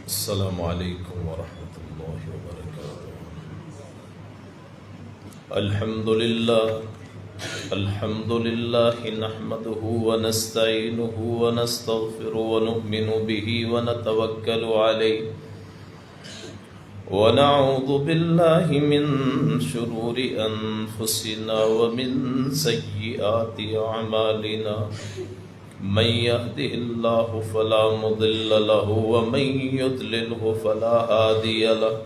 السلام علیکم ورحمۃ اللہ وبرکاتہ۔ الحمد للہ نحمده ونستعینه ونستغفره ونؤمن به ونتوکل علیہ ونعوذ باللہ من شرور انفسنا ومن سیئات اعمالنا، من يهده الله فلا مضل له ومن يضلله فلا هادي له،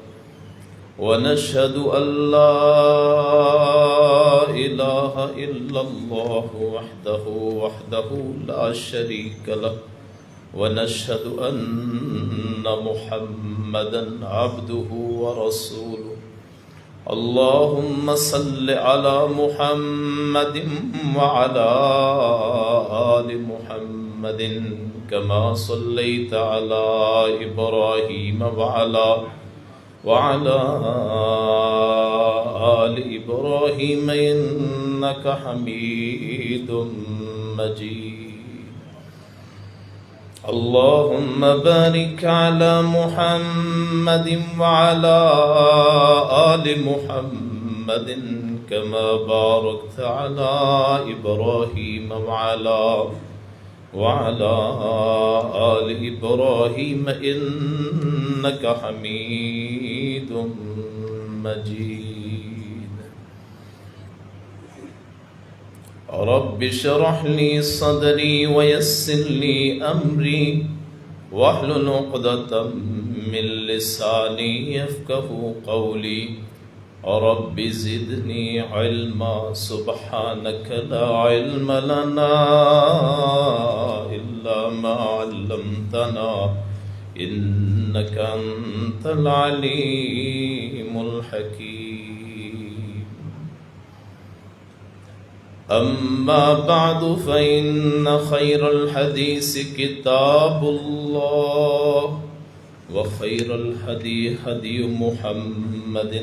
ونشهد أن لا إله إلا الله وحده لا شريك له، ونشهد أن محمدا عبده ورسوله۔ اللهم صل على محمد وعلى آل محمد كما صليت على إبراهيم وعلى آل إبراهيم إنك حميد مجيد۔ اللهم بارك على محمد وعلى آل محمد كما باركت على إبراهيم وعلى آل إبراهيم إنك حميد مجيد۔ رب اشرح لي صدري ويسر لي أمري واحلل عقدة من لساني يفقهوا قولي۔ رب زدني علما سبحانك لا علم لنا إلا ما علمتنا إنك أنت العليم الحكيم۔ أما بعد فإن خير الحديث كتاب الله، وخير الهدي هدي محمد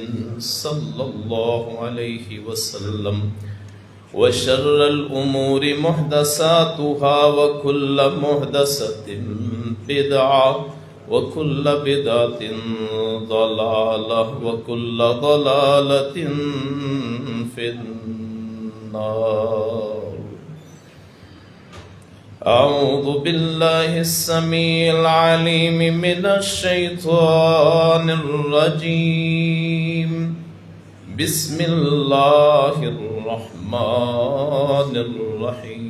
صلى الله عليه وسلم، وشر الأمور محدثاتها وكل محدثة بدعة وكل بدعة ضلالة وكل ضلالة في النار۔ أعوذ بالله السميع العليم من الشيطان الرجيم، بسم الله الرحمن الرحيم۔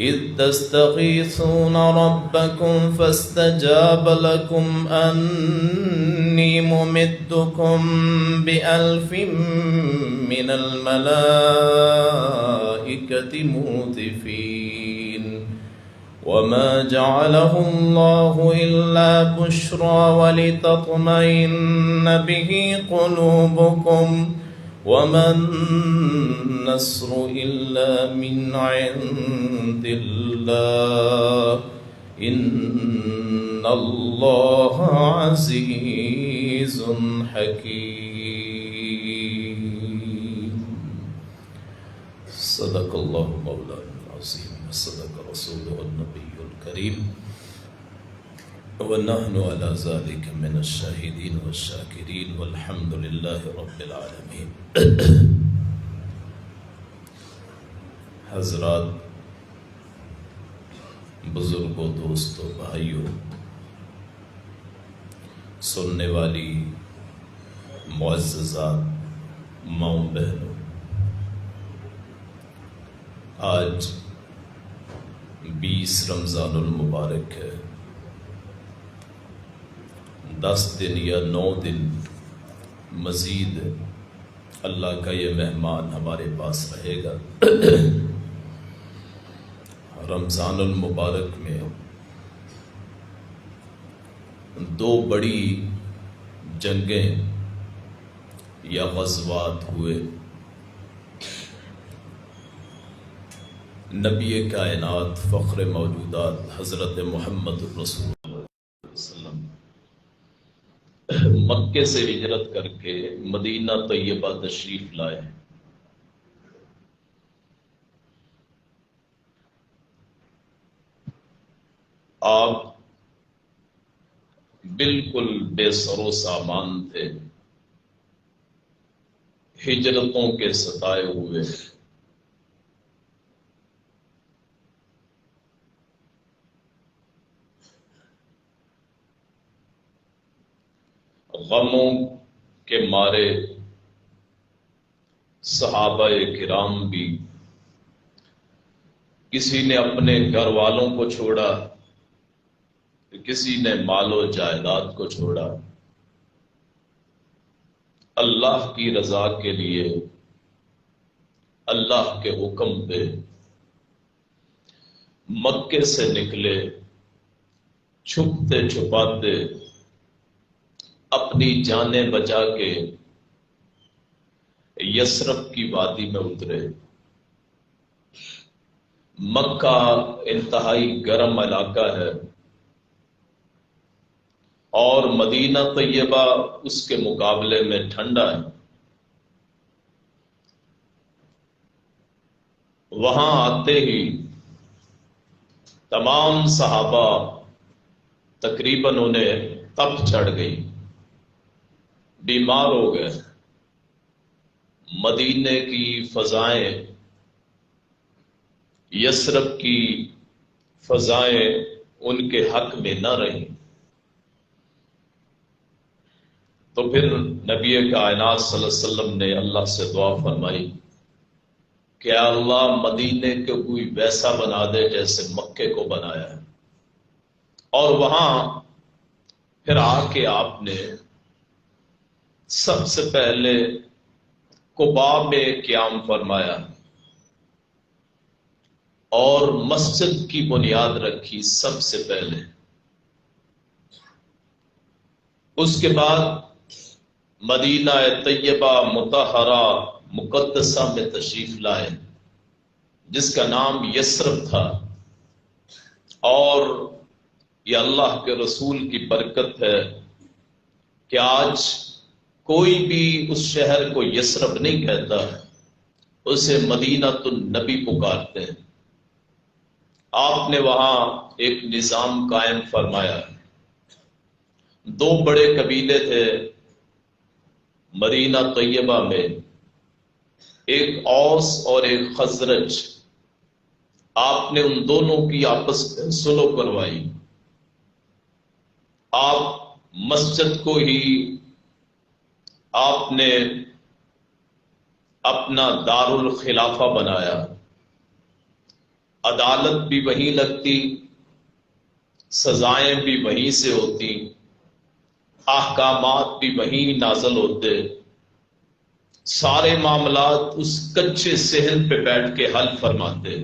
إذ تستغيثون ربكم فاستجاب لكم أني ممدكم بألف من الملائكة مردفين، وما جعله الله إلا بشرى ولتطمئن به قلوبكم، وما النصر إلا من عند الله، إن الله عزيز حكيم۔ صدق الله مولانا العظيم وصدق رسوله النبي الكريم، ونحن على ذلك من الشاهدين والشاكرين والحمد لله رب العالمين۔ حضرات، بزرگوں، دوستوں، بھائیوں، سننے والی معززات ماؤں بہنوں، آج 20 رمضان المبارک ہے۔ 10 دن یا 9 دن مزید اللہ کا یہ مہمان ہمارے پاس رہے گا۔ رمضان المبارک میں 2 بڑی جنگیں یا غزوات ہوئے۔ نبی کائنات فخر موجودات حضرت محمد رسول اللہ صلی اللہ علیہ وسلم مکے سے ہجرت کر کے مدینہ طیبہ تشریف لائے۔ آپ بالکل بے سر و سامان تھے، ہجرتوں کے ستائے ہوئے، غموں کے مارے صحابہ کرام بھی، کسی نے اپنے گھر والوں کو چھوڑا، کسی نے مال و جائیداد کو چھوڑا، اللہ کی رضا کے لیے، اللہ کے حکم پہ مکے سے نکلے، چھپتے چھپاتے اپنی جانیں بچا کے یثرب کی وادی میں اترے۔ مکہ انتہائی گرم علاقہ ہے اور مدینہ طیبہ اس کے مقابلے میں ٹھنڈا ہے۔ وہاں آتے ہی تمام صحابہ تقریباً انہیں تپ چڑھ گئی، بیمار ہو گئے۔ مدینے کی فضائیں، یثرب کی فضائیں ان کے حق میں نہ رہیں، تو پھر نبی کائنات صلی اللہ علیہ وسلم نے اللہ سے دعا فرمائی کہ اللہ مدینے کو کوئی ویسا بنا دے جیسے مکے کو بنایا ہے۔ اور وہاں پھر آ کے آپ نے سب سے پہلے قباء میں قیام فرمایا اور مسجد کی بنیاد رکھی سب سے پہلے۔ اس کے بعد مدینہ طیبہ مطہرہ مقدسہ میں تشریف لائے، جس کا نام یثرب تھا، اور یہ اللہ کے رسول کی برکت ہے کہ آج کوئی بھی اس شہر کو یثرب نہیں کہتا، اسے مدینہ النبی پکارتے ہیں۔ آپ نے وہاں ایک نظام قائم فرمایا۔ دو بڑے قبیلے تھے مدینہ طیبہ میں، ایک اوس اور ایک خزرج۔ آپ نے ان دونوں کی آپس میں صلح کروائی۔ آپ مسجد کو ہی آپ نے اپنا دار الخلافہ بنایا، عدالت بھی وہیں لگتی، سزائیں بھی وہیں سے ہوتی، احکامات بھی وہیں نازل ہوتے، سارے معاملات اس کچے صحن پہ بیٹھ کے حل فرماتے۔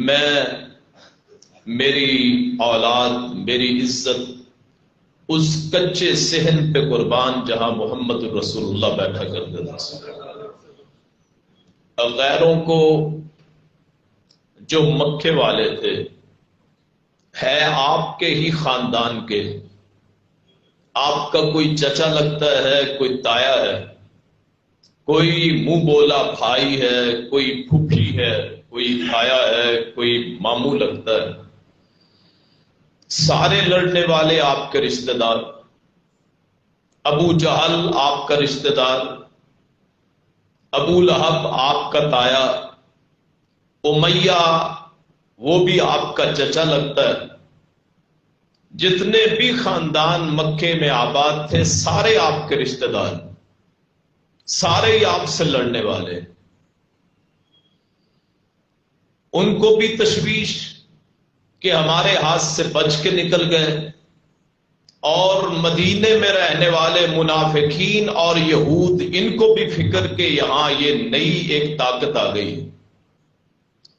میں، میری اولاد، میری عزت اس کچے صحن پہ قربان جہاں محمد رسول اللہ بیٹھا کرتے تھے۔ غیروں کو جو مکے والے تھے، ہے آپ کے ہی خاندان کے، آپ کا کوئی چچا لگتا ہے، کوئی تایا ہے، کوئی منہ بولا بھائی ہے، کوئی پھوپھی ہے، کوئی تایا ہے، کوئی ماموں لگتا ہے، سارے لڑنے والے آپ کے رشتہ دار۔ ابو جہل آپ کا رشتہ دار، ابو لہب آپ کا تایا، امیہ وہ بھی آپ کا چچا لگتا ہے۔ جتنے بھی خاندان مکے میں آباد تھے سارے آپ کے رشتہ دار، سارے ہی آپ سے لڑنے والے۔ ان کو بھی تشویش کہ ہمارے ہاتھ سے بچ کے نکل گئے، اور مدینے میں رہنے والے منافقین اور یہود، ان کو بھی فکر کہ یہاں یہ نئی ایک طاقت آ گئی۔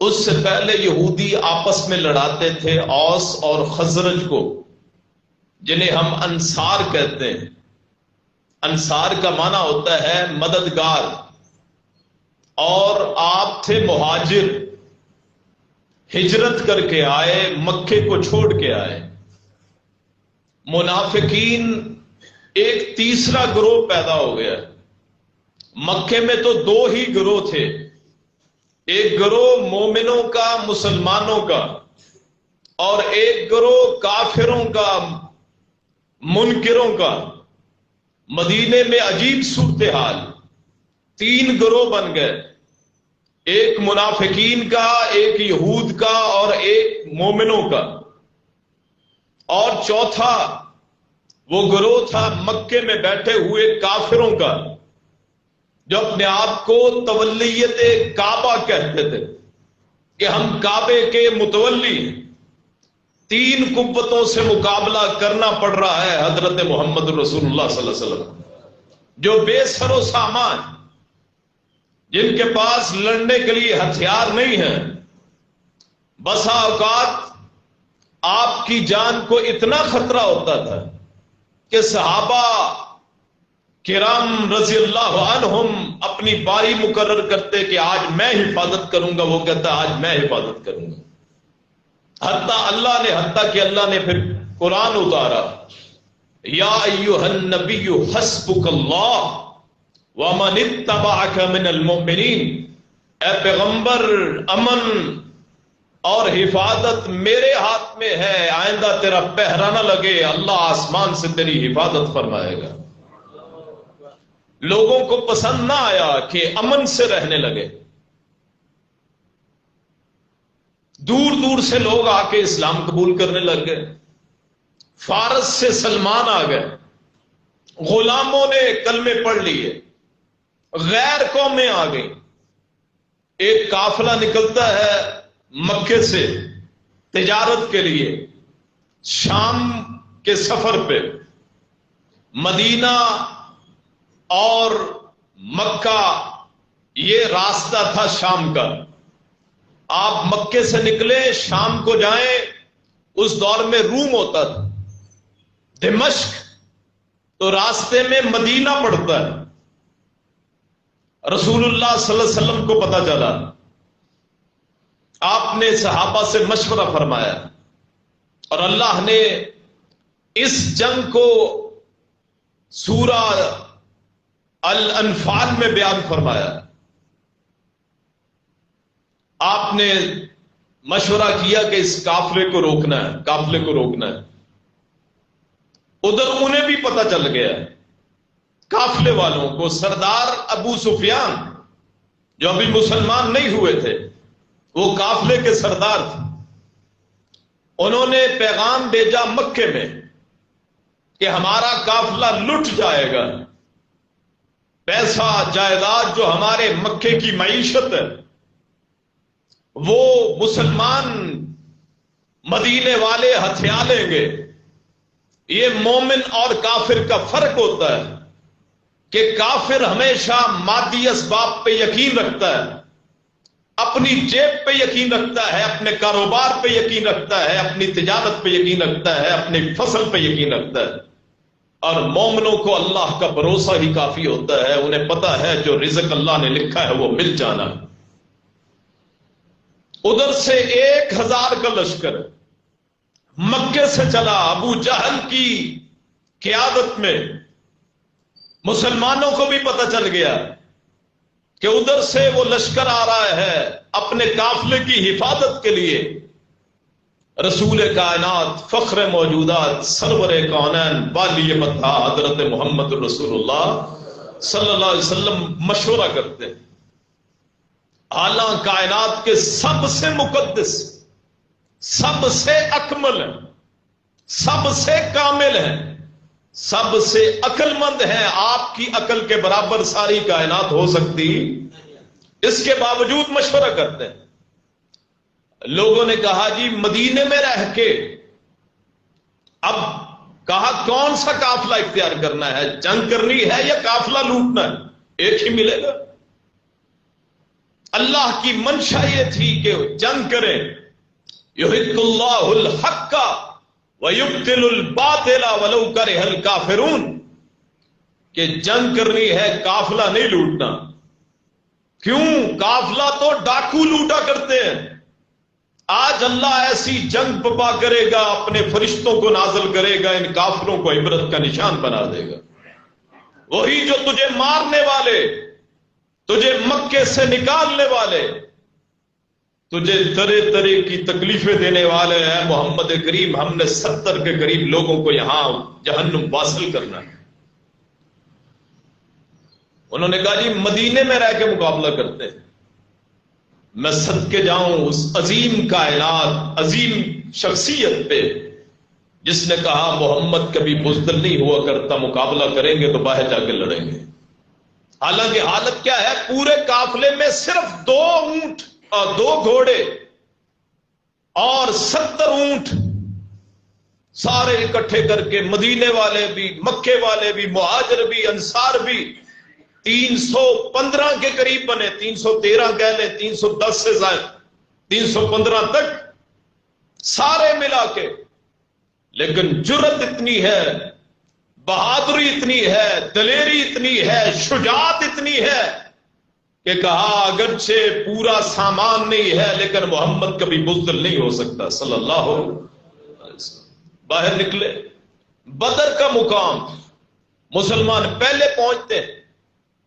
اس سے پہلے یہودی آپس میں لڑاتے تھے اوس اور خزرج کو، جنہیں ہم انصار کہتے ہیں۔ انصار کا معنی ہوتا ہے مددگار، اور آپ تھے مہاجر، ہجرت کر کے آئے، مکے کو چھوڑ کے آئے۔ منافقین ایک تیسرا گروہ پیدا ہو گیا۔ مکے میں تو دو ہی گروہ تھے، ایک گروہ مومنوں کا، مسلمانوں کا، اور ایک گروہ کافروں کا، منکروں کا۔ مدینے میں عجیب صورتحال، تین گروہ بن گئے، ایک منافقین کا، ایک یہود کا اور ایک مومنوں کا، اور چوتھا وہ گروہ تھا مکے میں بیٹھے ہوئے کافروں کا، جو اپنے آپ کو تولیت کعبہ کہتے تھے کہ ہم کعبے کے متولی ہیں۔ تین قوتوں سے مقابلہ کرنا پڑ رہا ہے حضرت محمد رسول اللہ صلی اللہ علیہ وسلم، جو بے سر و سامان، جن کے پاس لڑنے کے لیے ہتھیار نہیں ہیں۔ بسا اوقات آپ کی جان کو اتنا خطرہ ہوتا تھا کہ صحابہ کرام رضی اللہ عنہم اپنی باری مقرر کرتے کہ آج میں حفاظت کروں گا، وہ کہتا آج میں حفاظت کروں گا۔ حتیٰ کہ اللہ نے پھر قرآن اتارا، یا ایھا النبی حسبک اللہ ومن اتبعک من المؤمنین، اے پیغمبر امن اور حفاظت میرے ہاتھ میں ہے، آئندہ تیرا پہرا نہ لگے، اللہ آسمان سے تیری حفاظت فرمائے گا۔ لوگوں کو پسند نہ آیا کہ امن سے رہنے لگے، دور دور سے لوگ آ کے اسلام قبول کرنے لگ گئے، فارس سے سلمان آ گئے، غلاموں نے کلمے پڑھ لیے، غیر قومیں آ گئیں۔ ایک قافلہ نکلتا ہے مکے سے تجارت کے لیے شام کے سفر پہ، مدینہ اور مکہ یہ راستہ تھا شام کا۔ آپ مکے سے نکلے شام کو جائیں، اس دور میں روم ہوتا تھا، دمشق، تو راستے میں مدینہ پڑتا ہے۔ رسول اللہ صلی اللہ علیہ وسلم کو پتہ چلا، آپ نے صحابہ سے مشورہ فرمایا، اور اللہ نے اس جنگ کو سورہ الانفال میں بیان فرمایا۔ آپ نے مشورہ کیا کہ اس قافلے کو روکنا ہے، قافلے کو روکنا ہے۔ ادھر انہیں بھی پتہ چل گیا، قافلے والوں کو، سردار ابو سفیان جو ابھی مسلمان نہیں ہوئے تھے، وہ قافلے کے سردار تھے، انہوں نے پیغام بھیجا مکے میں کہ ہمارا قافلہ لٹ جائے گا، پیسہ جائیداد جو ہمارے مکے کی معیشت ہے وہ مسلمان مدینے والے ہتھیا لیں گے۔ یہ مومن اور کافر کا فرق ہوتا ہے کہ کافر ہمیشہ مادی اسباب پہ یقین رکھتا ہے، اپنی جیب پہ یقین رکھتا ہے، اپنے کاروبار پہ یقین رکھتا ہے، اپنی تجارت پہ یقین رکھتا ہے، اپنی فصل پہ یقین رکھتا ہے۔ اور مومنوں کو اللہ کا بھروسہ ہی کافی ہوتا ہے، انہیں پتا ہے جو رزق اللہ نے لکھا ہے وہ مل جانا۔ ادھر سے 1000 کا لشکر مکے سے چلا ابو جہل کی قیادت میں۔ مسلمانوں کو بھی پتہ چل گیا کہ ادھر سے وہ لشکر آ رہا ہے اپنے قافلے کی حفاظت کے لیے۔ رسول کائنات، فخر موجودات، سرور کونین، والی مدح حضرت محمد رسول اللہ صلی اللہ علیہ وسلم مشورہ کرتے ہیں۔ اعلیٰ کائنات کے سب سے مقدس، سب سے اکمل ہیں، سب سے کامل ہیں، سب سے عقل مند ہیں، آپ کی عقل کے برابر ساری کائنات ہو سکتی، اس کے باوجود مشورہ کرتے ہیں۔ لوگوں نے کہا جی مدینے میں رہ کے، اب کہا کون سا قافلہ اختیار کرنا ہے، جنگ کرنی ہے یا قافلہ لوٹنا ہے؟ ایک ہی ملے گا۔ اللہ کی منشا یہ تھی کہ جنگ کریں، یحق اللہ الحق ویبطل الباطل ولو کرہ الکافرون، کہ جنگ کرنی ہے، قافلہ نہیں لوٹنا۔ کیوں؟ قافلہ تو ڈاکو لوٹا کرتے ہیں۔ آج اللہ ایسی جنگ بپا کرے گا، اپنے فرشتوں کو نازل کرے گا، ان کافروں کو عبرت کا نشان بنا دے گا۔ وہی جو تجھے مارنے والے، تجھے مکے سے نکالنے والے، تجھے طرح طرح کی تکلیفیں دینے والے ہیں محمد کریم، ہم نے 70 کے قریب لوگوں کو یہاں جہنم واصل کرنا ہے۔ انہوں نے کہا جی مدینے میں رہ کے مقابلہ کرتے ہیں۔ میں صدقے جاؤں اس عظیم کائنات، عظیم شخصیت پہ جس نے کہا محمد کبھی بزدل نہیں ہوا کرتا، مقابلہ کریں گے تو باہر جا کے لڑیں گے۔ حالانکہ حالت کیا ہے، پورے قافلے میں صرف 2 اونٹ اور 2 گھوڑے اور 70 اونٹ سارے اکٹھے کر کے، مدینے والے بھی، مکے والے بھی، مہاجر بھی، انصار بھی، 315 کے قریب بنے، 313 کہہ لیں، 310 سے زائد، 315 تک سارے ملا کے۔ لیکن جرت اتنی ہے، بہادری اتنی ہے، دلیری اتنی ہے، شجاعت اتنی ہے کہ کہا اگرچہ پورا سامان نہیں ہے لیکن محمد کبھی بزدل نہیں ہو سکتا صلی اللہ علیہ وسلم۔ باہر نکلے، بدر کا مقام، مسلمان پہلے پہنچتے ہیں،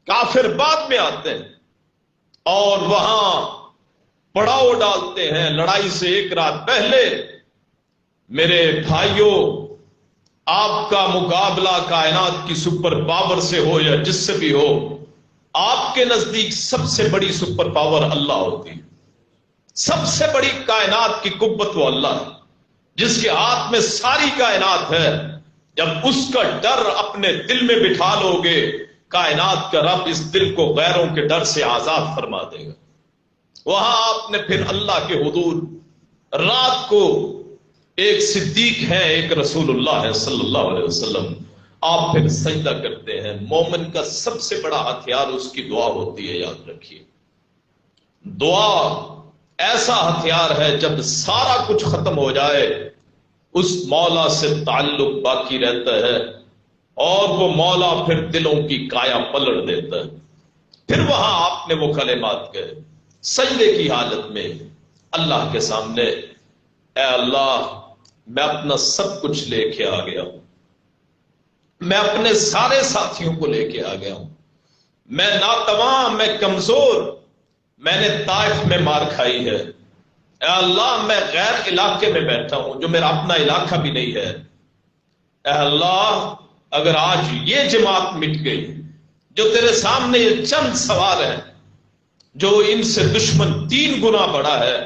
کافر بعد میں آتے ہیں، اور وہاں پڑاؤ ڈالتے ہیں لڑائی سے 1 رات پہلے۔ میرے بھائیوں، آپ کا مقابلہ کائنات کی سپر پاور سے ہو یا جس سے بھی ہو، آپ کے نزدیک سب سے بڑی سپر پاور اللہ ہوتی ہے۔ سب سے بڑی کائنات کی قوت وہ اللہ ہے جس کے ہاتھ میں ساری کائنات ہے۔ جب اس کا ڈر اپنے دل میں بٹھا لو گے، کائنات کا رب اس دل کو غیروں کے ڈر سے آزاد فرما دے گا۔ وہاں آپ نے پھر اللہ کے حضور، رات کو ایک صدیق ہے، ایک رسول اللہ ہے صلی اللہ علیہ وسلم، آپ پھر سجدہ کرتے ہیں۔ مومن کا سب سے بڑا ہتھیار اس کی دعا ہوتی ہے، یاد رکھیے۔ دعا ایسا ہتھیار ہے، جب سارا کچھ ختم ہو جائے اس مولا سے تعلق باقی رہتا ہے، اور وہ مولا پھر دلوں کی کایا پلٹ دیتا ہے۔ پھر وہاں آپ نے وہ کلمات کہے سجدے کی حالت میں اللہ کے سامنے، اے اللہ میں اپنا سب کچھ لے کے آ گیا ہوں، میں اپنے سارے ساتھیوں کو لے کے آ گیا ہوں، میں ناتواں، میں کمزور، میں نے طائف میں مار کھائی ہے، اے اللہ میں غیر علاقے میں بیٹھا ہوں جو میرا اپنا علاقہ بھی نہیں ہے، اے اللہ اگر آج یہ جماعت مٹ گئی، جو تیرے سامنے یہ چند سوار ہیں، جو ان سے دشمن 3 گنا بڑا ہے،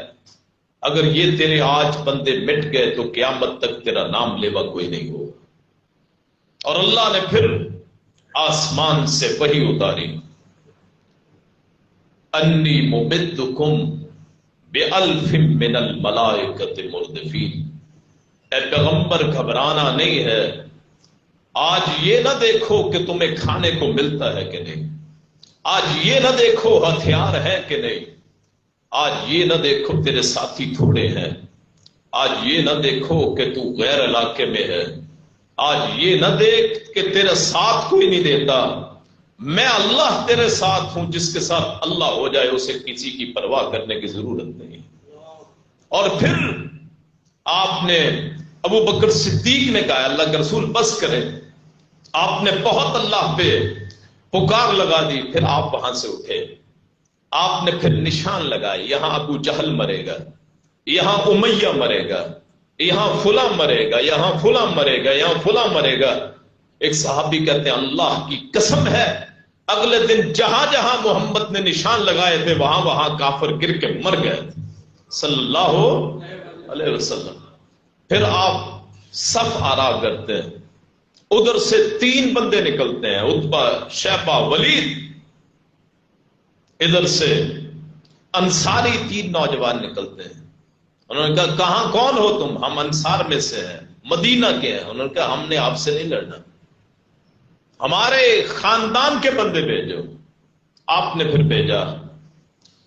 اگر یہ تیرے آج بندے مٹ گئے تو قیامت تک تیرا نام لیوا کوئی نہیں ہو۔ اور اللہ نے پھر آسمان سے وحی اتاری، انی ممدکم بِأَلْفٍ مِّنَ الْمَلَائِكَةِ مُرْدِفِينَ۔ اے پیغمبر گھبرانا نہیں ہے، آج یہ نہ دیکھو کہ تمہیں کھانے کو ملتا ہے کہ نہیں، آج یہ نہ دیکھو ہتھیار ہے کہ نہیں، آج یہ نہ دیکھو تیرے ساتھی تھوڑے ہیں، آج یہ نہ دیکھو کہ تو غیر علاقے میں ہے، آج یہ نہ دیکھ کہ تیرا ساتھ کوئی نہیں دیتا، میں اللہ تیرے ساتھ ہوں، جس کے ساتھ اللہ ہو جائے اسے کسی کی پرواہ کرنے کی ضرورت نہیں۔ اور پھر آپ نے، ابو بکر صدیق نے کہا اللہ کے رسول بس کرے، آپ نے بہت اللہ پہ پکار لگا دی، پھر آپ وہاں سے اٹھے، آپ نے پھر نشان لگائے، یہاں ابو جہل مرے گا، یہاں امیہ مرے گا، یہاں فلاں مرے گا، یہاں فلاں مرے گا، یہاں فلاں مرے گا۔ ایک صحابی کہتے ہیں اللہ کی قسم ہے اگلے دن جہاں جہاں محمد نے نشان لگائے تھے وہاں وہاں کافر گر کے مر گئے تھے صلی اللہ علیہ وسلم۔ پھر آپ صف آرا کرتے ہیں، ادھر سے 3 بندے نکلتے ہیں، عتبہ، شیبہ، ولید، ادھر سے انصاری 3 نوجوان نکلتے ہیں۔ انہوں نے کہا کہاں کون ہو تم؟ ہم انصار میں سے ہیں، مدینہ کے ہیں۔ انہوں نے کہا ہم نے آپ سے نہیں لڑنا، ہمارے خاندان کے بندے بھیجو۔ آپ نے پھر بھیجا،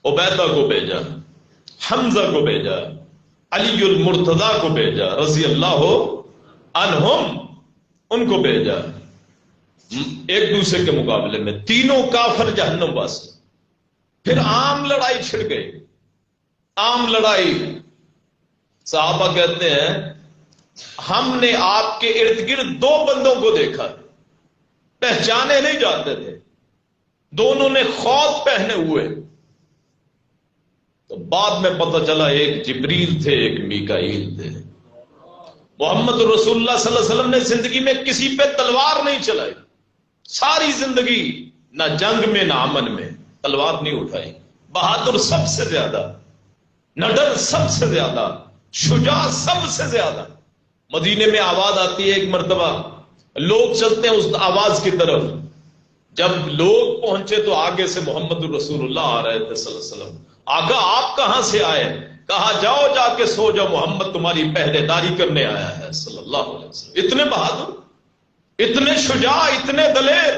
عبیدہ کو بھیجا، حمزہ کو بھیجا، علی المرتضی کو بھیجا رضی اللہ عنہم، ان کو بھیجا ایک دوسرے کے مقابلے میں، تینوں کافر جہنم واسی۔ پھر عام لڑائی چھڑ گئی، عام لڑائی۔ صحابہ کہتے ہیں ہم نے آپ کے ارد گرد 2 بندوں کو دیکھا، پہچانے نہیں جاتے تھے، دونوں نے خوف پہنے ہوئے۔ تو بعد میں پتہ چلا ایک جبریل تھے ایک میکائیل تھے۔ محمد رسول اللہ صلی اللہ علیہ وسلم نے زندگی میں کسی پہ تلوار نہیں چلائی، ساری زندگی نہ جنگ میں نہ امن میں تلوار نہیں اٹھائی۔ بہادر سب سے زیادہ، نڈر سب سے زیادہ، شجاع سب سے زیادہ۔ مدینے میں آواز آتی ہے ایک مرتبہ، لوگ چلتے ہیں اس آواز کی طرف، جب لوگ پہنچے تو آگے سے محمد رسول اللہ آ رہے تھے صلی اللہ علیہ وسلم۔ آقا آپ کہاں سے آئے؟ کہا جاؤ جا کے سو جاؤ، محمد تمہاری پہرے داری کرنے آیا ہے صلی اللہ علیہ وسلم۔ اتنے بہادر، اتنے شجاع، اتنے دلیر،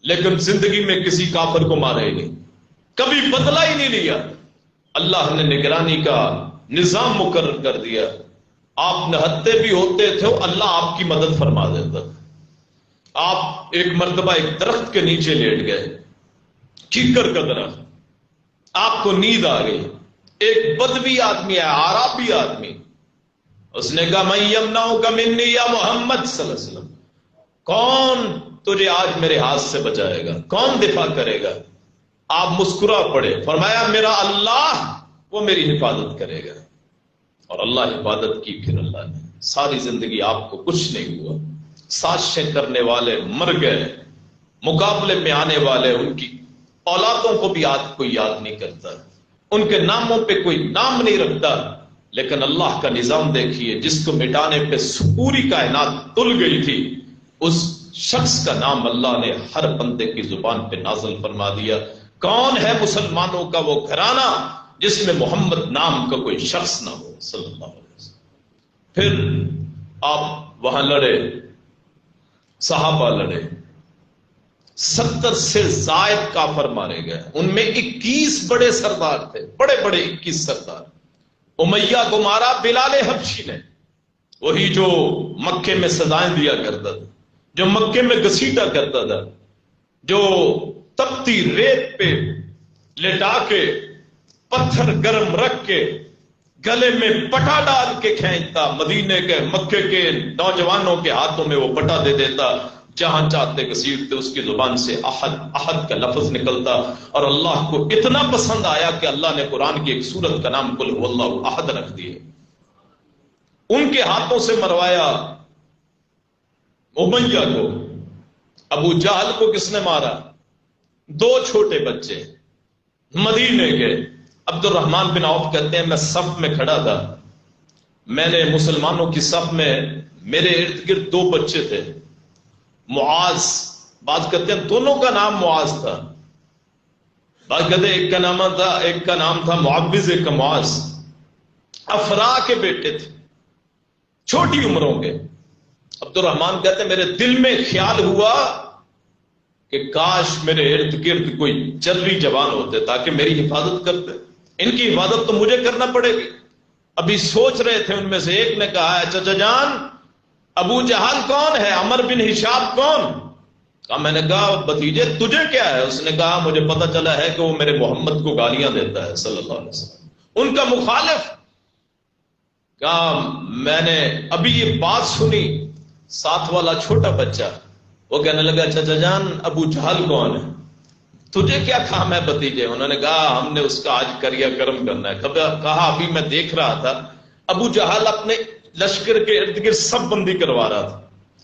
لیکن زندگی میں کسی کافر کو مارے ہی نہیں، کبھی بدلہ ہی نہیں لیا۔ اللہ نے نگرانی کا نظام مقرر کر دیا، آپ نہتے بھی ہوتے تھے اللہ آپ کی مدد فرما دیتا۔ آپ ایک مرتبہ ایک درخت کے نیچے لیٹ گئے، کیکر کا درخت، آپ کو نیند آ گئی، ایک بدوی آدمی ہے، عربی آدمی، اس نے کہا من یمنعک منی یا محمد صلی اللہ علیہ وسلم، کون تجھے آج میرے ہاتھ سے بچائے گا، کون دفاع کرے گا؟ آپ مسکرا پڑے، فرمایا میرا اللہ، وہ میری حفاظت کرے گا۔ اور اللہ حفاظت کی، پھر اللہ نے ساری زندگی آپ کو کچھ نہیں ہوا۔ سازشیں کرنے والے مر گئے، مقابلے میں آنے والے ان کی اولادوں کو بھی کوئی یاد نہیں کرتا، ان کے ناموں پہ کوئی نام نہیں رکھتا، لیکن اللہ کا نظام دیکھیے، جس کو مٹانے پہ پوری کائنات تل گئی تھی، اس شخص کا نام اللہ نے ہر بندے کی زبان پہ نازل فرما دیا۔ کون ہے مسلمانوں کا وہ گھرانہ جس میں محمد نام کا کوئی شخص نہ ہو صلی اللہ علیہ وسلم۔ پھر آپ وہاں لڑے، صحابہ لڑے، 70 سے زائد کافر مارے گئے، ان میں 21 بڑے سردار تھے، بڑے بڑے 21 سردار۔ امیہ کو مارا بلال حبشی نے، وہی جو مکے میں سزائیں دیا کرتا تھا، جو مکے میں گھسیٹا کرتا تھا، جو تپتی ریت پہ لٹا کے پتھر گرم رکھ کے گلے میں پٹا ڈال کے کھینچتا، مدینے کے مکے کے نوجوانوں کے ہاتھوں میں وہ پٹا دے دیتا، جہاں چاہتے گھسیٹتے، اس کی زبان سے احد احد کا لفظ نکلتا، اور اللہ کو اتنا پسند آیا کہ اللہ نے قرآن کی ایک سورت کا نام قل هو اللہ احد رکھ دیے۔ ان کے ہاتھوں سے مروایا امیہ کو۔ ابو جہل کو کس نے مارا؟ 2 چھوٹے بچے مدینے کے۔ عبد الرحمن بن عوف کہتے ہیں میں صف میں کھڑا تھا، میں نے مسلمانوں کی صف میں، میرے ارد گرد 2 بچے تھے، معاذ، بعض کہتے ہیں دونوں کا نام معاذ تھا، بعض کہتے ہیں ایک کا نام تھا معوذ، ایک کا معاذ، افرا کے بیٹے تھے، چھوٹی عمروں کے۔ عبد الرحمن کہتے ہیں میرے دل میں خیال ہوا کہ کاش میرے ارد گرد کوئی جلوی جوان ہوتے تاکہ میری حفاظت کرتے، ان کی حفاظت تو مجھے کرنا پڑے گی۔ ابھی سوچ رہے تھے، ان میں سے ایک نے کہا چچا جان ابو جہل کون ہے، عمر بن ہشام کون؟ کہا میں نے کہا بھتیجے تجھے کیا ہے؟ اس نے کہا مجھے پتہ چلا ہے کہ وہ میرے محمد کو گالیاں دیتا ہے صلی اللہ علیہ وسلم، ان کا مخالف۔ کہا میں نے ابھی یہ بات سنی، ساتھ والا چھوٹا بچہ وہ کہنے لگا چچا جان ابو جہل کون ہے؟ تجھے کیا کام ہے بھتیجے؟ انہوں نے کہا ہم نے اس کا آج کریا کرم کرنا ہے۔ کہا ابھی میں دیکھ رہا تھا ابو جہل اپنے لشکر کے ارد گرد سب بندی کروا رہا تھا،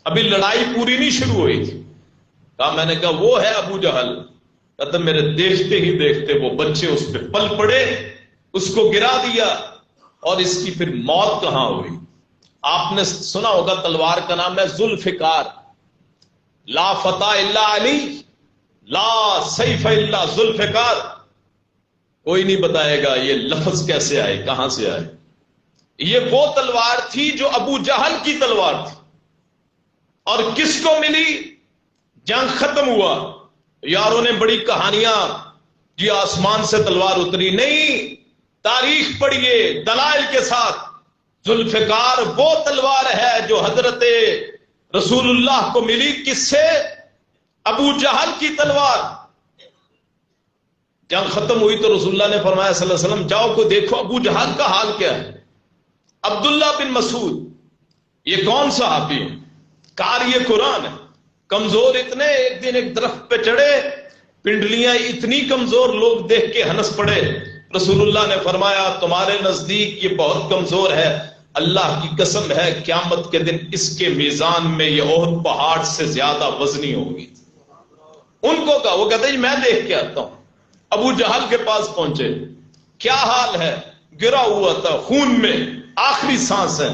ابھی لڑائی پوری نہیں شروع ہوئی تھی۔ کہا میں نے کہا وہ ہے ابو جہل؟ کہتا میرے دیکھتے ہی دیکھتے وہ بچے اس پہ پل پڑے، اس کو گرا دیا، اور اس کی پھر موت کہاں ہوئی؟ آپ نے سنا ہوگا تلوار کا نام ہے ذوالفقار، لا فتح الا علی، لا سیف الا ذوالفقار۔ کوئی نہیں بتائے گا یہ لفظ کیسے آئے، کہاں سے آئے۔ یہ وہ تلوار تھی جو ابو جہل کی تلوار تھی، اور کس کو ملی؟ جنگ ختم ہوا، یاروں نے بڑی کہانیاں یہ آسمان سے تلوار اتری، نہیں، تاریخ پڑھیے دلائل کے ساتھ۔ ذوالفقار وہ تلوار ہے جو حضرت رسول اللہ کو ملی، کس سے؟ ابو جہل کی تلوار۔ جنگ ختم ہوئی تو رسول اللہ نے فرمایا صلی اللہ علیہ وسلم جاؤ کو دیکھو ابو جہل کا حال کیا ہے۔ عبداللہ بن مسعود، یہ کون صحابی ہے؟ قاری قرآن ہے، کمزور اتنے، ایک دن ایک درخت پہ چڑھے، پنڈلیاں اتنی کمزور، لوگ دیکھ کے ہنس پڑے، رسول اللہ نے فرمایا تمہارے نزدیک یہ بہت کمزور ہے، اللہ کی قسم ہے قیامت کے دن اس کے میزان میں یہ احد پہاڑ سے زیادہ وزنی ہوگی۔ ان کو کہا، وہ کہتے ہیں میں دیکھ کے آتا ہوں۔ ابو جہل کے پاس پہنچے، کیا حال ہے؟ گرا ہوا تھا خون میں، آخری سانس ہے۔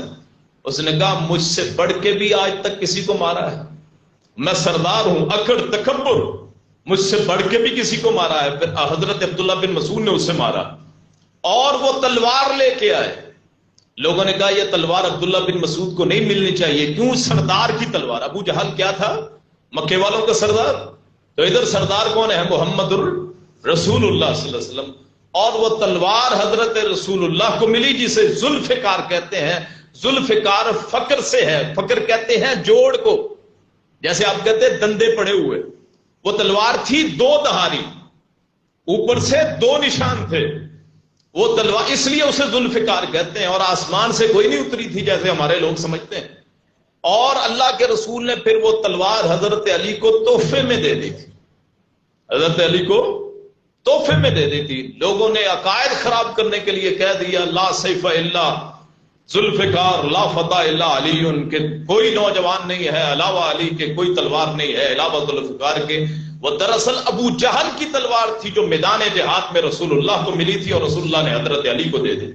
اس نے کہا مجھ سے بڑھ کے بھی آج تک کسی کو مارا ہے؟ میں سردار ہوں، اکڑ تکبر، مجھ سے بڑھ کے بھی کسی کو مارا ہے؟ پھر حضرت عبداللہ بن مسعود نے اسے مارا اور وہ تلوار لے کے آئے۔ لوگوں نے کہا یہ تلوار عبداللہ بن مسعود کو نہیں ملنی چاہیے، کیوں؟ سردار کی تلوار۔ ابو جہل کیا تھا؟ مکے والوں کا سردار۔ تو ادھر سردار کون ہے؟ محمد رسول اللہ صلی اللہ علیہ وسلم۔ اور وہ تلوار حضرت رسول اللہ کو ملی جسے ذوالفقار کہتے ہیں۔ ذوالفقار فقر سے ہے، فقر کہتے ہیں جوڑ کو، جیسے آپ کہتے ہیں دندے پڑے ہوئے۔ وہ تلوار تھی دو دھاری، اوپر سے دو نشان تھے۔ وہ تلوار اس لیے اسے ذوالفقار کہتے ہیں، اور آسمان سے کوئی نہیں اتری تھی جیسے ہمارے لوگ سمجھتے ہیں۔ اور اللہ کے رسول نے پھر وہ تلوار حضرت علی کو تحفے میں دے دی تھی، حضرت علی کو تحفے میں دے دی تھی۔ لوگوں نے عقائد خراب کرنے کے لیے کہہ دیا لا سیف الا ذوالفقار لا فتح الا علی، ان کے کوئی نوجوان نہیں ہے علاوہ علی کے، کوئی تلوار نہیں ہے علاوہ ذوالفقار کے۔ وہ دراصل ابو جہل کی تلوار تھی جو میدان جہاد میں رسول اللہ کو ملی تھی، اور رسول اللہ نے حضرت علی کو دے دی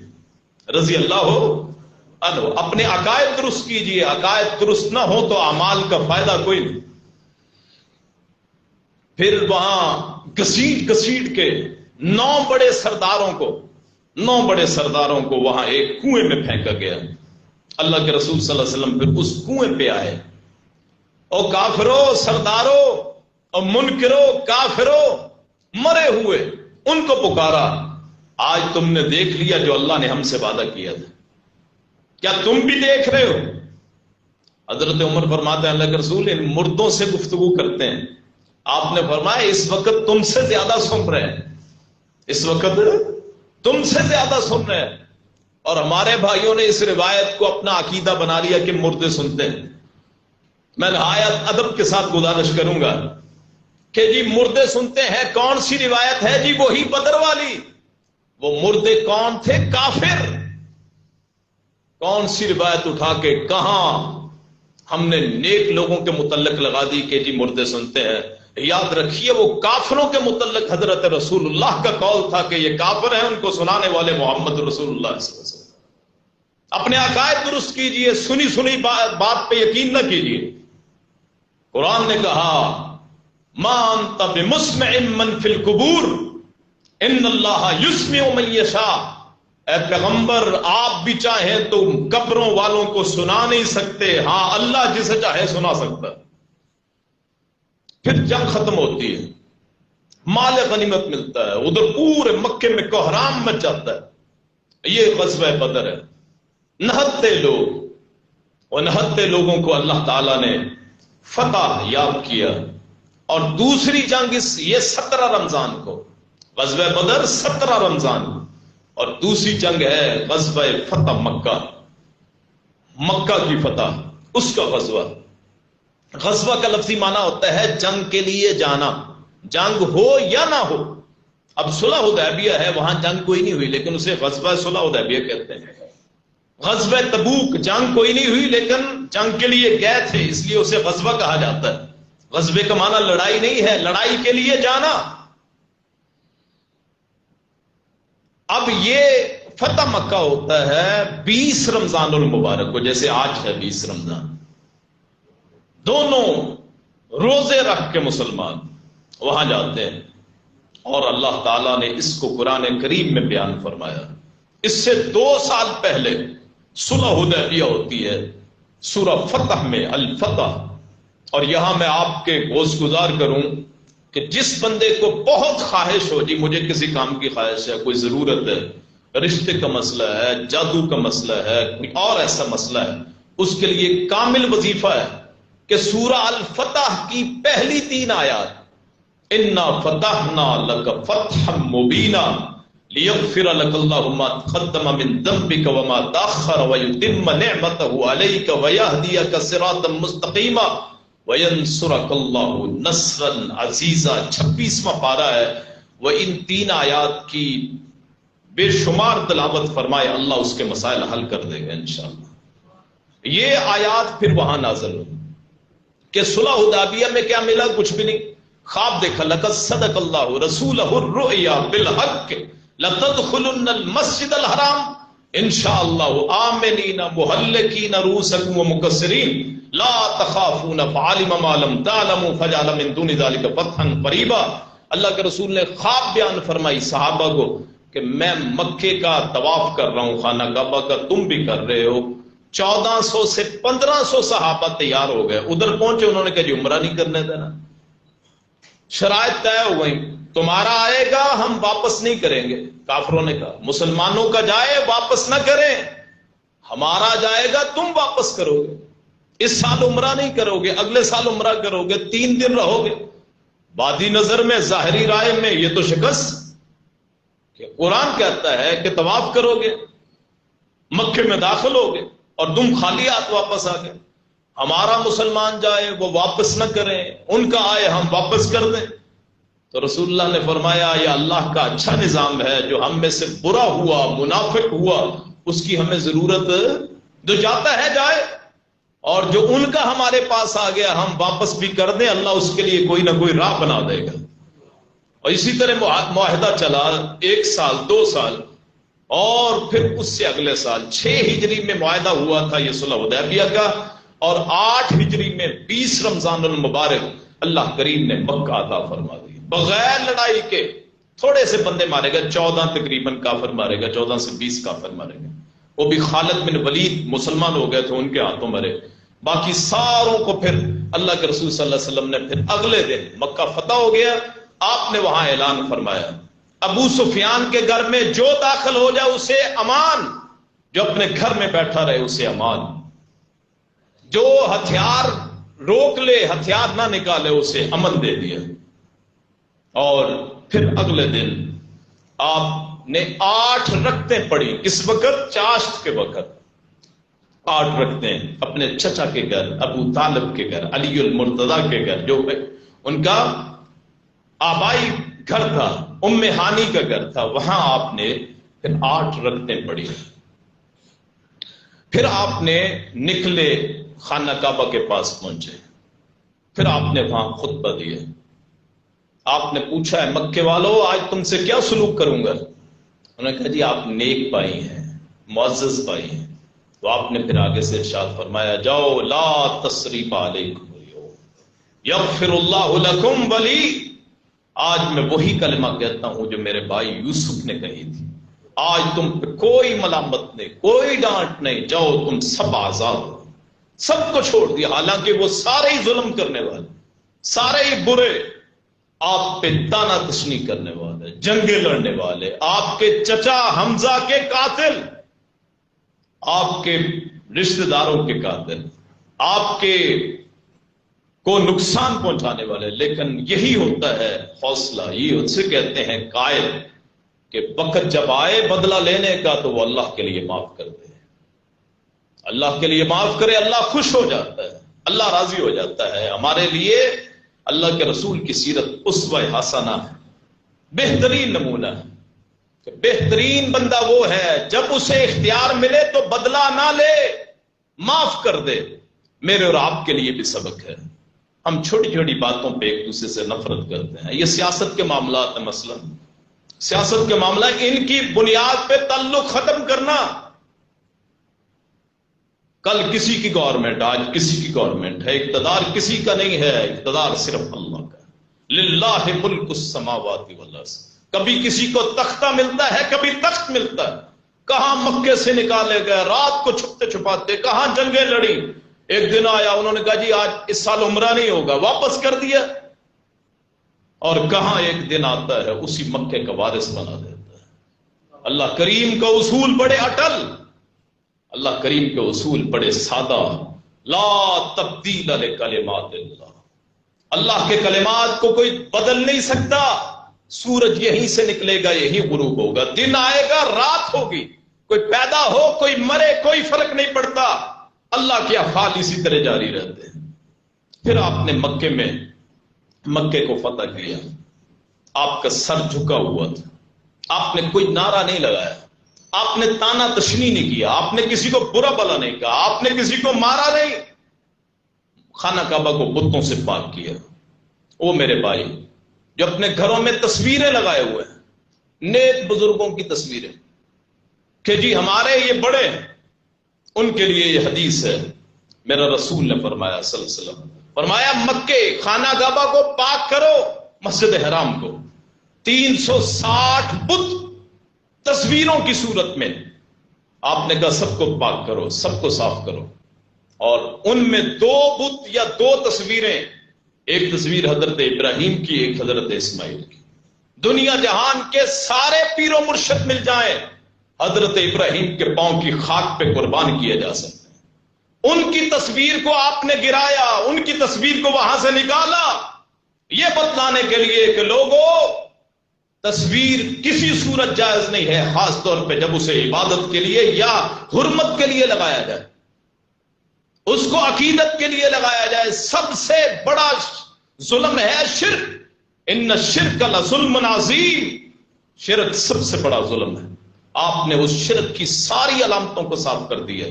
رضی اللہ عنہ۔ اپنے عقائد درست کیجئے، عقائد درست نہ ہو تو اعمال کا فائدہ کوئی نہیں۔ پھر وہاں گھسیٹ گھسیٹ کے 9 بڑے سرداروں کو وہاں ایک کنویں میں پھینکا گیا۔ اللہ کے رسول صلی اللہ علیہ وسلم پھر اس کنویں پہ آئے، او کافرو، سردارو اور منکرو، کافرو، مرے ہوئے، ان کو پکارا، آج تم نے دیکھ لیا جو اللہ نے ہم سے وعدہ کیا تھا، کیا تم بھی دیکھ رہے ہو؟ حضرت عمر فرماتے ہیں اللہ کے رسول ان مردوں سے گفتگو کرتے ہیں۔ آپ نے فرمایا اس وقت تم سے زیادہ سن رہے ہیں، اس وقت تم سے زیادہ سن رہے ہیں۔ اور ہمارے بھائیوں نے اس روایت کو اپنا عقیدہ بنا لیا کہ مردے سنتے ہیں۔ میں نہایت ادب کے ساتھ گزارش کروں گا کہ جی مردے سنتے ہیں، کون سی روایت ہے جی؟ وہی بدر والی۔ وہ مردے کون تھے؟ کافر۔ کون سی روایت اٹھا کے کہاں ہم نے نیک لوگوں کے متعلق لگا دی کہ جی مردے سنتے ہیں؟ یاد رکھیے وہ کافروں کے متعلق حضرت رسول اللہ کا قول تھا کہ یہ کافر ہیں، ان کو سنانے والے محمد رسول اللہ صلی اللہ علیہ وسلم۔ اپنے عقائد درست کیجئے، سنی سنی بات پہ یقین نہ کیجئے۔ قرآن نے کہا ما انت بمسمع من فی القبور ان اللہ یسمع من یشاء۔ اے پیغمبر آپ بھی چاہیں تو قبروں والوں کو سنا نہیں سکتے، ہاں اللہ جسے چاہے سنا سکتا ہے۔ پھر جنگ ختم ہوتی ہے، مال غنیمت ملتا ہے، ادھر پورے مکے میں کوہرام مچ جاتا ہے۔ یہ غزوہ بدر ہے۔ 69 لوگ، اور 69 لوگوں کو اللہ تعالیٰ نے فتح یاب کیا۔ اور دوسری جنگ یہ 17 رمضان کو، غزوہ بدر 17 رمضان، اور دوسری جنگ ہے غزوہ فتح مکہ، مکہ کی فتح، اس کا غزوہ۔ غزوہ کا لفظی معنی ہوتا ہے جنگ کے لیے جانا، جنگ ہو یا نہ ہو۔ اب صلح حدیبیہ ہے، وہاں جنگ کوئی نہیں ہوئی لیکن اسے غزوہ صلح حدیبیہ کہتے ہیں۔ غزوہ تبوک جنگ کوئی نہیں ہوئی لیکن جنگ کے لیے گئے تھے، اس لیے اسے غزوہ کہا جاتا ہے۔ غزوے کا معنی لڑائی نہیں ہے، لڑائی کے لیے جانا۔ اب یہ فتح مکہ ہوتا ہے 20 رمضان المبارک کو، جیسے آج ہے 20 رمضان۔ دونوں روزے رکھ کے مسلمان وہاں جاتے ہیں، اور اللہ تعالیٰ نے اس کو قرآن کریم میں بیان فرمایا۔ اس سے 2 سال پہلے صلح حدیبیہ ہوتی ہے سورہ فتح میں، الفتح۔ اور یہاں میں آپ کے گوش گزار کروں کہ جس بندے کو بہت خواہش ہو، جی مجھے کسی کام کی خواہش ہے، کوئی ضرورت ہے، رشتے کا مسئلہ ہے، جادو کا مسئلہ ہے، کوئی اور ایسا مسئلہ ہے، اس کے لیے کامل وظیفہ ہے کہ سورہ الفتح کی پہلی 3 آیات انا فتحنا لک فتحا مبینا لیغفر لک اللہ ما تقدم من ذنبک وما تأخر ویتم نعمتہ علیک ویہدیک صراطا مستقیما وینصرک اللہ نصرا عزیزا۔ 26واں پارہ ہے۔ وہ ان 3 آیات کی بے شمار تلاوت فرمائے، اللہ اس کے مسائل حل کر دے گا انشاءاللہ۔ یہ آیات پھر وہاں نازل ہوئی کہ صلح حدیبیہ میں کیا ملا؟ کچھ بھی نہیں، خواب دیکھا، لقد صدق اللہ رسولہ الرؤیا بالحق لتدخلن المسجد الحرام انشاءاللہ آمنین محلقین رؤوسکم ومقصرین لا تخافون فعلم ما لم تعلموا فجعل من دون ذلك فتحا قریبا۔ اللہ کے رسول نے خواب بیان فرمائی صحابہ کو کہ میں مکے کا طواف کر رہا ہوں، خانہ کعبہ کا تم بھی کر رہے ہو۔ 1400 سے 1500 صحابہ تیار ہو گئے، ادھر پہنچے، انہوں نے کہا جی عمرہ نہیں کرنے دینا، شرائط طے ہو گئی، تمہارا آئے گا ہم واپس نہیں کریں گے۔ کافروں نے کہا مسلمانوں کا جائے واپس نہ کریں، ہمارا جائے گا تم واپس کرو گے، اس سال عمرہ نہیں کرو گے، اگلے سال عمرہ کرو گے، 3 دن رہو گے۔ بادی نظر میں، ظاہری رائے میں یہ تو شکست کہ قرآن کہتا ہے کہ طواف کرو گے، مکے میں داخل ہو گے اور تم خالی ہاتھ واپس آ گئے۔ ہمارا مسلمان جائے وہ واپس نہ کریں، ان کا آئے ہم واپس کر دیں۔ تو رسول اللہ نے فرمایا یہ اللہ کا اچھا نظام ہے، جو ہم میں سے برا ہوا، منافق ہوا، اس کی ہمیں ضرورت، جو جاتا ہے جائے، اور جو ان کا ہمارے پاس آ گیا ہم واپس بھی کر دیں، اللہ اس کے لیے کوئی نہ کوئی راہ بنا دے گا۔ اور اسی طرح معاہدہ چلا 1 سال 2 سال، اور پھر اس سے اگلے سال 6 ہجری میں معاہدہ ہوا تھا یہ صلح حدیبیہ کا، اور 8 ہجری میں 20 رمضان المبارک اللہ کریم نے مکہ عطا فرما دی، بغیر لڑائی کے۔ تھوڑے سے بندے مارے گئے، 14 تقریباً کافر مارے گئے، 14 سے 20 کافر مارے گئے، وہ بھی خالد بن ولید مسلمان ہو گئے تھے، ان کے ہاتھوں مرے۔ باقی ساروں کو پھر اللہ کے رسول صلی اللہ علیہ وسلم نے پھر اگلے دن مکہ فتح ہو گیا، آپ نے وہاں اعلان فرمایا ابو سفیان کے گھر میں جو داخل ہو جائے اسے امان، جو اپنے گھر میں بیٹھا رہے اسے امان، جو ہتھیار روک لے، ہتھیار نہ نکالے، اسے امن دے دیا۔ اور پھر اگلے دن آپ نے 8 رکعتیں پڑھی، کس وقت؟ چاشت کے وقت 8 رکعتیں اپنے چچا کے گھر، ابو طالب کے گھر، علی المرتضی کے گھر، جو ان کا آبائی گھر تھا، ام ہانی کا گھر تھا، وہاں آپ نے پھر 8 رکعتیں پڑھی۔ پھر آپ نے نکلے، خانہ کعبہ کے پاس پہنچے، پھر آپ نے وہاں خطبہ دیا۔ آپ نے پوچھا ہے مکے والو آج تم سے کیا سلوک کروں گا؟ انہوں نے کہا جی آپ نیک بھائی ہیں، معزز بھائی ہیں۔ تو آپ نے پھر آگے سے ارشاد فرمایا جاؤ لا تثریب علیکم اليوم یغفر اللہ لکم ولی، آج میں وہی کلمہ کہتا ہوں جو میرے بھائی یوسف نے کہی تھی، آج تم پہ کوئی ملامت نہیں، کوئی ڈانٹ نہیں، جاؤ تم سب آزاد ہو، سب کو چھوڑ دیا، حالانکہ وہ سارے ہی ظلم کرنے والے، سارے ہی برے، آپ پہ تانا تشنی کرنے والے، جنگیں لڑنے والے، آپ کے چچا حمزہ کے قاتل، آپ کے رشتہ داروں کے قاتل، آپ کے کو نقصان پہنچانے والے، لیکن یہی ہوتا ہے حوصلہ، یہ ان سے کہتے ہیں قائل کہ وقت جب آئے بدلہ لینے کا تو وہ اللہ کے لیے معاف کر دے، اللہ کے لیے معاف کرے، اللہ خوش ہو جاتا ہے، اللہ راضی ہو جاتا ہے۔ ہمارے لیے اللہ کے رسول کی سیرت اسوہ حسنہ ہے، بہترین نمونہ ہے کہ بہترین بندہ وہ ہے جب اسے اختیار ملے تو بدلہ نہ لے، معاف کر دے۔ میرے اور آپ کے لیے بھی سبق ہے، ہم چھوٹی چھوٹی باتوں پہ ایک دوسرے سے نفرت کرتے ہیں، یہ سیاست کے معاملات ہیں، مثلا سیاست کے معاملہ، ان کی بنیاد پہ تعلق ختم کرنا۔ کل کسی کی گورنمنٹ، آج کسی کی گورنمنٹ ہے، اقتدار کسی کا نہیں ہے، اقتدار صرف اللہ کا ہے، للہ ملک السماوات والارض۔ کبھی کسی کو تختہ ملتا ہے، کبھی تخت ملتا ہے، کہاں مکے سے نکالے گئے، رات کو چھپتے چھپاتے، کہاں جنگیں لڑی، ایک دن آیا انہوں نے کہا جی آج اس سال عمرہ نہیں ہوگا، واپس کر دیا، اور کہاں ایک دن آتا ہے اسی مکے کا وارث بنا دیتا ہے۔ اللہ کریم کا اصول بڑے اٹل، اللہ کریم کے اصول بڑے سادہ، لا تبدیل لکلمات اللہ، اللہ کے کلمات کو کوئی بدل نہیں سکتا۔ سورج یہیں سے نکلے گا، یہی غروب ہوگا، دن آئے گا، رات ہوگی، کوئی پیدا ہو کوئی مرے، کوئی فرق نہیں پڑتا، اللہ کے افعال اسی طرح جاری رہتے ہیں۔ پھر آپ نے مکے کو فتح کیا، آپ کا سر جھکا ہوا تھا، آپ نے کوئی نعرہ نہیں لگایا، آپ نے تانا تشنی نہیں کیا، آپ نے کسی کو برا بلا نہیں کہا، آپ نے کسی کو مارا نہیں، خانہ کعبہ کو بتوں سے پاک کیا۔ وہ میرے بھائی جو اپنے گھروں میں تصویریں لگائے ہوئے ہیں، نیک بزرگوں کی تصویریں کہ جی ہمارے یہ بڑے ہیں، ان کے لیے یہ حدیث ہے، میرا رسول نے فرمایا صلی اللہ علیہ وسلم، فرمایا مکے خانہ کعبہ کو پاک کرو، مسجد حرام کو 360 بت تصویروں کی صورت میں، آپ نے کہا سب کو پاک کرو، سب کو صاف کرو، اور ان میں 2 بت یا 2 تصویریں، ایک تصویر حضرت ابراہیم کی، ایک حضرت اسماعیل کی۔ دنیا جہان کے سارے پیر و مرشد مل جائیں، حضرت ابراہیم کے پاؤں کی خاک پہ قربان کیے جا سکتے ہیں۔ ان کی تصویر کو آپ نے گرایا، ان کی تصویر کو وہاں سے نکالا، یہ بتلانے کے لیے کہ لوگوں تصویر کسی صورت جائز نہیں ہے، خاص طور پہ جب اسے عبادت کے لیے یا حرمت کے لیے لگایا جائے، اس کو عقیدت کے لیے لگایا جائے۔ سب سے بڑا ظلم ہے شرک، ان الشرک لظلم عظیم، شرک سب سے بڑا ظلم ہے۔ آپ نے اس شرک کی ساری علامتوں کو صاف کر دیا،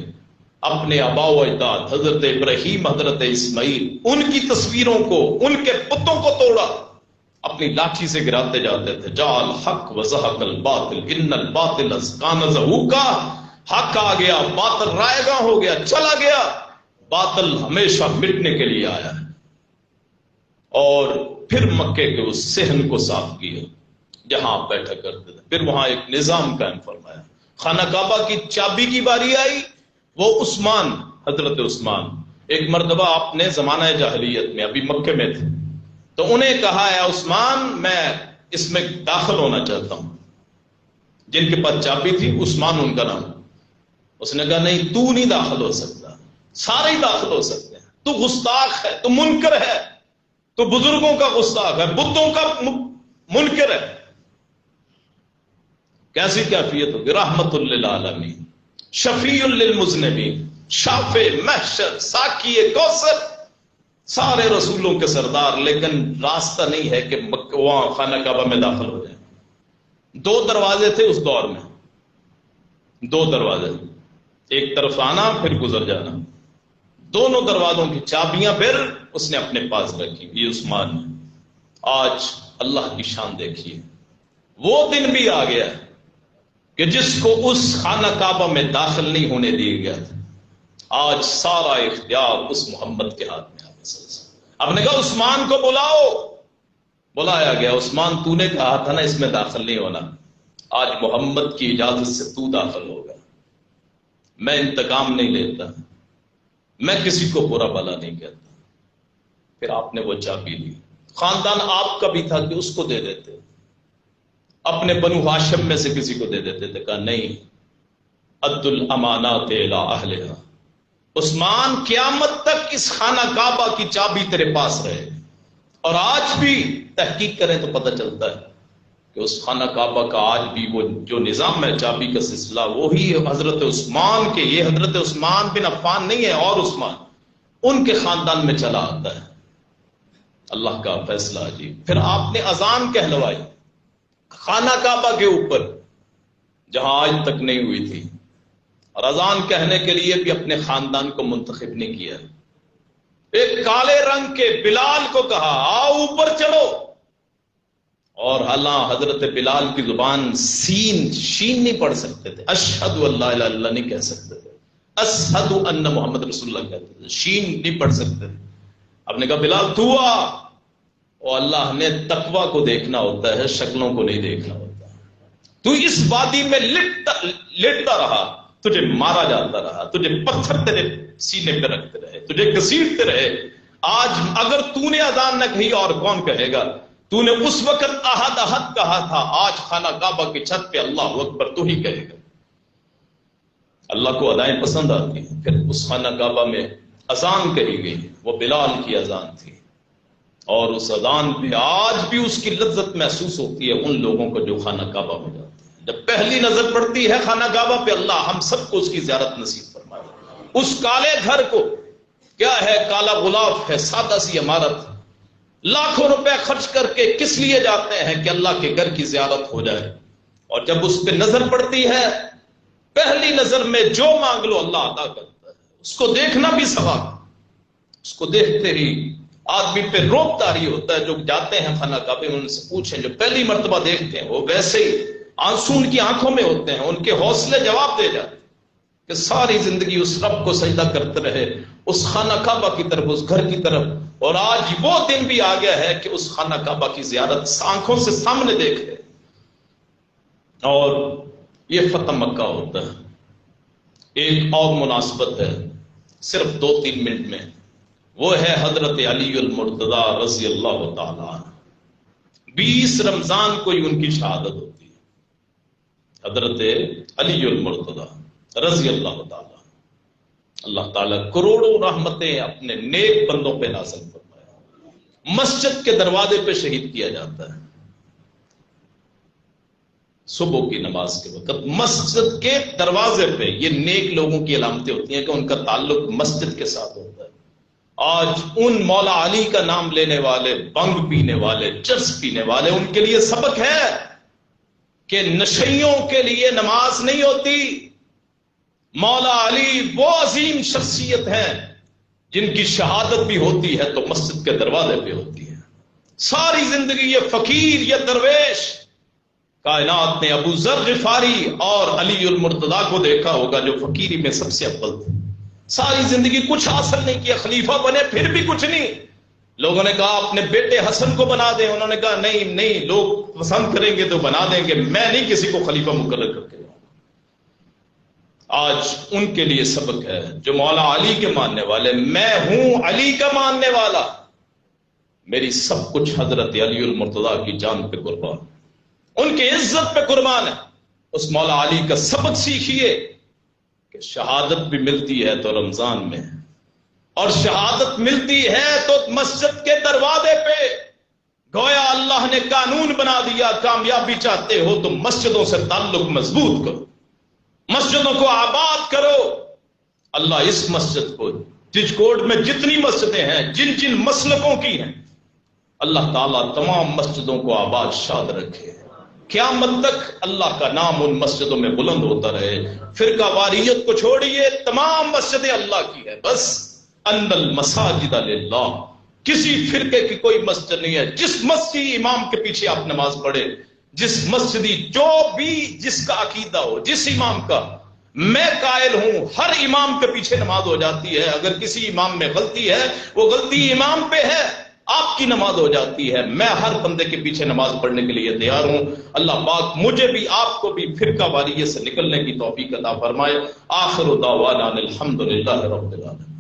اپنے آباء و اجداد حضرت ابراہیم، حضرت اسماعیل، ان کی تصویروں کو، ان کے بتوں کو توڑا، اپنی لاٹھی سے گراتے جاتے تھے۔ جعل حق وزہق الباطل ان الباطل کان زہوقا، حق آ گیا، باطل رائے گاں ہو گیا، چلا گیا، باطل ہمیشہ مٹنے کے لیے آیا ہے۔ اور پھر مکے کے اس صحن کو صاف کیا جہاں آپ بیٹھا کرتے تھے، پھر وہاں ایک نظام قائم فرمایا۔ خانہ کعبہ کی چابی کی باری آئی، وہ عثمان، حضرت عثمان، ایک مرتبہ آپ نے زمانہ جاہلیت میں ابھی مکے میں تھے تو انہیں کہا ہے عثمان میں اس میں داخل ہونا چاہتا ہوں، جن کے پاس چابی تھی عثمان ان کا نام، اس نے کہا نہیں تو نہیں داخل ہو سکتا، سارے ہی داخل ہو سکتے ہیں، تو گستاخ ہے، تو منکر ہے، تو بزرگوں کا گستاخ ہے، بتوں کا منکر ہے۔ کیسی کیفیت ہوگی؟ رحمت للعالمین، شفیع للمذنبین، شافع محشر، ساقی کوثر، سارے رسولوں کے سردار، لیکن راستہ نہیں ہے کہ وہاں خانہ کعبہ میں داخل ہو جائے۔ 2 دروازے تھے اس دور میں، 2 دروازے، ایک طرف آنا پھر گزر جانا، دونوں دروازوں کی چابیاں پھر اس نے اپنے پاس رکھی۔ یہ عثمان نے، آج اللہ کی شان دیکھیے، وہ دن بھی آ گیا کہ جس کو اس خانہ کعبہ میں داخل نہیں ہونے دیا گیا تھا، آج سارا اختیار اس محمد کے ہاتھ میں آ گیا۔ اب نے کہا عثمان کو بلاؤ، بلایا گیا، عثمان تو نے کہا تھا نا اس میں داخل نہیں ہونا، آج محمد کی اجازت سے تو داخل ہوگا، میں انتقام نہیں لیتا، میں کسی کو برا بلا نہیں کہتا۔ پھر آپ نے وہ چابی لی، خاندان آپ کا بھی تھا کہ اس کو دے دیتے، اپنے بنو ہاشم میں سے کسی کو دے دیتے تھے، کہا نہیں، اد الامانات الی اہلھا، عثمان قیامت تک اس خانہ کعبہ کی چابی تیرے پاس رہے۔ اور آج بھی تحقیق کریں تو پتہ چلتا ہے کہ اس خانہ کعبہ کا آج بھی وہ جو نظام ہے، چابی کا سلسلہ، وہی حضرت عثمان کے، یہ حضرت عثمان بن عفان نہیں ہے، اور عثمان، ان کے خاندان میں چلا آتا ہے۔ اللہ کا فیصلہ عجیب۔ پھر آپ نے اذان کہلوائی خانہ کعبہ کے اوپر جہاں آج تک نہیں ہوئی تھی، اور اذان کہنے کے لیے بھی اپنے خاندان کو منتخب نہیں کیا، ایک کالے رنگ کے بلال کو کہا آؤ اوپر چلو، اور حالاں حضرت بلال کی زبان سین شین نہیں پڑھ سکتے تھے، اشہد ان لا الہ الا اللہ نہیں کہہ سکتے تھے، اشہد ان محمد رسول اللہ کہتے تھے، شین نہیں پڑھ سکتے تھے۔ اب نے کہا بلال تو آ، اور اللہ نے تقوی کو دیکھنا ہوتا ہے، شکلوں کو نہیں دیکھنا ہوتا۔ تو اس وادی میں لٹتا رہا، تجھے مارا جاتا رہا، تجھے پتھر تیرے سینے پہ رکھتے رہے، تجھے گھسیٹتے رہے، آج اگر تو نے اذان نہ کہی اور کون کہے گا؟ تو نے اس وقت احد احد کہا تھا، آج خانہ کعبہ کی چھت پہ اللہ اکبر تو ہی کہے گا۔ اللہ کو ادائیں پسند آتی ہیں۔ پھر اس خانہ کعبہ میں اذان کہی گئی، وہ بلال کی اذان تھی، اور اس اذان پہ آج بھی اس کی لذت محسوس ہوتی ہے ان لوگوں کو جو خانہ کعبہ میں جاتے ہیں۔ جب پہلی نظر پڑتی ہے خانہ کعبہ پہ، اللہ ہم سب کو اس کی زیارت نصیب فرمائے۔ اس کالے گھر کو، کیا ہے، کالا غلاف ہے، سادہ سی عمارت، لاکھوں روپے خرچ کر کے کس لیے جاتے ہیں؟ کہ اللہ کے گھر کی زیارت ہو جائے، اور جب اس پہ نظر پڑتی ہے پہلی نظر میں جو مانگ لو اللہ عطا کرتا ہے. اس کو دیکھنا بھی ثواب. اس کو دیکھتے ہی آدمی پہ روب طاری ہوتا ہے. جو جاتے ہیں خانہ کعبے ان سے پوچھیں جو پہلی مرتبہ دیکھتے ہیں وہ ویسے ہی آنسو ان کی آنکھوں میں ہوتے ہیں. ان کے حوصلے جواب دے جاتے ہیں کہ ساری زندگی اس رب کو سجدہ کرتے رہے, اس خانہ کعبہ کی طرف, اس گھر کی طرف. اور آج وہ دن بھی آ گیا ہے کہ اس خانہ کعبہ کی زیارت آنکھوں سے سامنے دیکھ لے. اور یہ فتح مکہ ہوتا ہے. ایک اور مناسبت ہے صرف 2-3 منٹ میں, وہ ہے حضرت علی المرتضیٰ رضی اللہ تعالیٰ عنہ. 20 رمضان کو ہی ان کی شہادت ہوتی ہے. حضرت علی المرتضیٰ رضی اللہ تعالیٰ, اللہ تعالیٰ کروڑوں رحمتیں اپنے نیک بندوں پہ نازل فرمایا. مسجد کے دروازے پہ شہید کیا جاتا ہے صبح کی نماز کے وقت. مسجد کے دروازے پہ یہ نیک لوگوں کی علامتیں ہوتی ہیں کہ ان کا تعلق مسجد کے ساتھ ہوتا ہے. آج ان مولا علی کا نام لینے والے, بنگ پینے والے, چرس پینے والے, ان کے لیے سبق ہے کہ نشیوں کے لیے نماز نہیں ہوتی. مولا علی وہ عظیم شخصیت ہے جن کی شہادت بھی ہوتی ہے تو مسجد کے دروازے پہ ہوتی ہے. ساری زندگی یہ فقیر, یہ درویش, کائنات نے ابو ذر غفاری اور علی المرتضیٰ کو دیکھا ہوگا جو فقیری میں سب سے اول تھے. ساری زندگی کچھ حاصل نہیں کیا, خلیفہ بنے پھر بھی کچھ نہیں. لوگوں نے کہا اپنے بیٹے حسن کو بنا دیں, انہوں نے کہا نہیں نہیں, لوگ پسند کریں گے تو بنا دیں گے, میں نہیں کسی کو خلیفہ مقرر کر کے. آج ان کے لیے سبق ہے جو مولا علی کے ماننے والے. میں ہوں علی کا ماننے والا, میری سب کچھ حضرت علی المرتضیٰ کی جان پہ قربان, ان کی عزت پہ قربان ہے. اس مولا علی کا سبق سیکھیے کہ شہادت بھی ملتی ہے تو رمضان میں, اور شہادت ملتی ہے تو مسجد کے دروازے پہ. گویا اللہ نے قانون بنا دیا, کامیابی چاہتے ہو تو مسجدوں سے تعلق مضبوط کرو, مسجدوں کو آباد کرو. اللہ اس مسجد کو, ٹچکوٹ میں جتنی مسجدیں ہیں جن جن مسلکوں کی ہیں, اللہ تعالیٰ تمام مسجدوں کو آباد شاد رکھے. قیامت تک اللہ کا نام ان مسجدوں میں بلند ہوتا رہے. فرقہ واریت کو چھوڑیے, تمام مسجدیں اللہ کی ہے. بس ان المساجد للہ, کسی فرقے کی کوئی مسجد نہیں ہے. جس مسجد امام کے پیچھے آپ نماز پڑھے, جس مسجدی جو بھی جس کا عقیدہ ہو, جس امام کا, میں قائل ہوں ہر امام کے پیچھے نماز ہو جاتی ہے. اگر کسی امام میں غلطی ہے وہ غلطی امام پہ ہے, آپ کی نماز ہو جاتی ہے. میں ہر بندے کے پیچھے نماز پڑھنے کے لیے تیار ہوں. اللہ پاک مجھے بھی آپ کو بھی فرقہ واریت سے نکلنے کی توفیق عطا فرمائے. آخر دعوانا الحمدللہ رب العالمین.